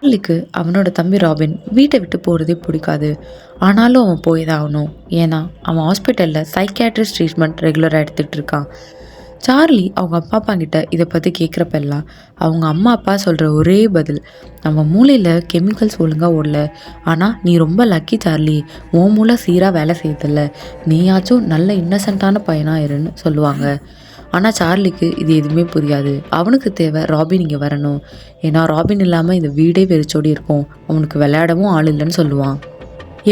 சார்லிக்கு அவனோட தம்பி ராபின் வீட்டை விட்டு போகிறதே பிடிக்காது. ஆனாலும் அவன் போய் தான் ஆகணும். ஏன்னா அவன் ஹாஸ்பிட்டலில் சைக்கியாட்ரிஸ்ட் ட்ரீட்மெண்ட் ரெகுலராக எடுத்துகிட்டு இருக்கான். சார்லி அவங்க அப்பா அப்பா கிட்ட இதை பற்றி கேட்குறப்பெல்லாம் அவங்க அம்மா அப்பா சொல்கிற ஒரே பதில், நம்ம மூளையில் கெமிக்கல்ஸ் ஒழுங்காக ஓடல. ஆனால் நீ ரொம்ப லக்கி சார்லி, உன் மூளை சீராக வேலை செய்யதில்ல. நீயாச்சும் நல்ல இன்னசென்ட்டான பையனாக இருன்னு சொல்லுவாங்க. ஆனால் சார்லிக்கு இது எதுவுமே புரியாது. அவனுக்கு தேவை ராபின் இங்கே வரணும். ஏன்னா ராபின் இல்லாமல் இந்த வீடே வெறிச்சோடி இருக்கும். அவனுக்கு விளையாடவும் ஆள் இல்லைன்னு சொல்லுவான்.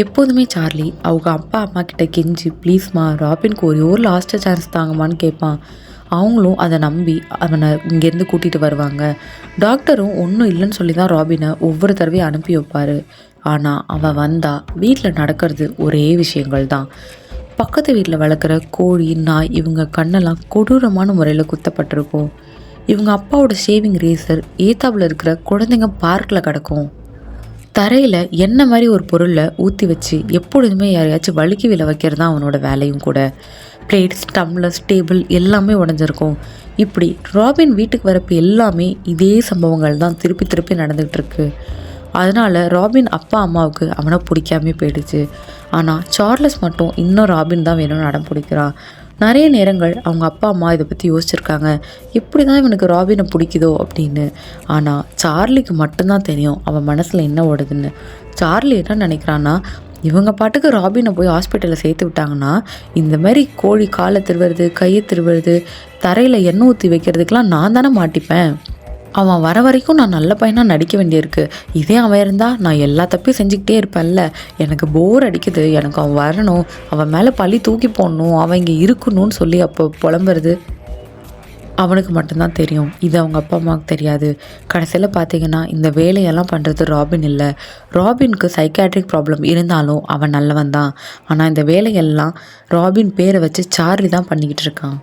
எப்போதுமே சார்லி அவங்க அப்பா அம்மா கிட்ட கெஞ்சி ப்ளீஸ்மா ராபின்க்கு ஒரே ஒரு லாஸ்ட் சான்ஸ் தாங்கம்மான்னு கேட்பான். அவங்களும் அதை நம்பி அவனை இங்கேருந்து கூட்டிகிட்டு வருவாங்க. டாக்டரும் ஒன்றும் இல்லைன்னு சொல்லி தான் ராபினை ஒவ்வொரு தடவையும் அனுப்பி வைப்பார். ஆனால் அவன் வந்தால் வீட்டில் நடக்கிறது ஒரே விஷயங்கள் தான். பக்கத்து வீட்டில் வளர்க்குற கோழி நாய் இவங்க கண்ணெல்லாம் கொடூரமான முறையில் குத்தப்பட்டிருக்கும். இவங்க அப்பாவோட ஷேவிங் ரேசர் ஏத்தாப்பில் இருக்கிற குழந்தைங்க பார்க்கில் கிடக்கும். தரையில் என்ன மாதிரி ஒரு பொருளை ஊற்றி வச்சு எப்பொழுதுமே யாரையாச்சும் வழுக்கி விழ வைக்கிறது தான் அவனோட வேலையும் கூட. பிளேட்ஸ், டம்ளர்ஸ், டேபிள் எல்லாமே உடஞ்சிருக்கும். இப்படி ராபின் வீட்டுக்கு வரப்போ எல்லாமே இதே சம்பவங்கள் தான் திருப்பி திருப்பி நடந்துகிட்டு இருக்கு. அதனால் ராபின் அப்பா அம்மாவுக்கு அவனை பிடிக்காமே போயிடுச்சு. ஆனால் சார்லஸ் மட்டும் இன்னும் ராபின் தான் வேணும்னு அடம் பிடிக்கிறான். நிறைய நேரங்கள் அவங்க அப்பா அம்மா இதை பற்றி யோசிச்சிருக்காங்க, எப்படி தான் இவனுக்கு ராபினை பிடிக்குதோ அப்படின்னு. ஆனால் சார்லிக்கு மட்டும்தான் தெரியும் அவன் மனசில் என்ன ஓடுதுன்னு. சார்லி என்ன நினைக்கிறான்னா, இவங்க பாட்டுக்கு ராபினை போய் ஹாஸ்பிட்டலில் சேர்த்து விட்டாங்கன்னா இந்த மாதிரி கோழி காலை திருவுறது, கையை திருவுறது, தரையில் எண்ணெய் ஊற்றி வைக்கிறதுக்கெலாம் நான் தானே மாட்டிப்பேன். அவன் வர வரைக்கும் நான் நல்ல பையனாக நடிக்க வேண்டியிருக்கு. இதே அவன் இருந்தால் நான் எல்லா தப்பையும் செஞ்சுக்கிட்டே இருப்பேன்ல. எனக்கு போர் அடிக்குது, எனக்கு அவன் வரணும், அவன் மேலே பழி தூக்கி போடணும், அவன் இங்கே இருக்கணும்னு சொல்லி அப்போ புலம்புறது அவனுக்கு மட்டும்தான் தெரியும். இது அவங்க அப்பா அம்மாவுக்கு தெரியாது. கடைசியில் பார்த்தீங்கன்னா இந்த வேலையெல்லாம் பண்ணுறது ராபின் இல்லை. ராபினுக்கு சைக்காட்ரிக் ப்ராப்ளம் இருந்தாலும் அவன் நல்லவன் தான். ஆனால் இந்த வேலையெல்லாம் ராபின் பேரை வச்சு சார்லி தான் பண்ணிக்கிட்டு இருக்கான்.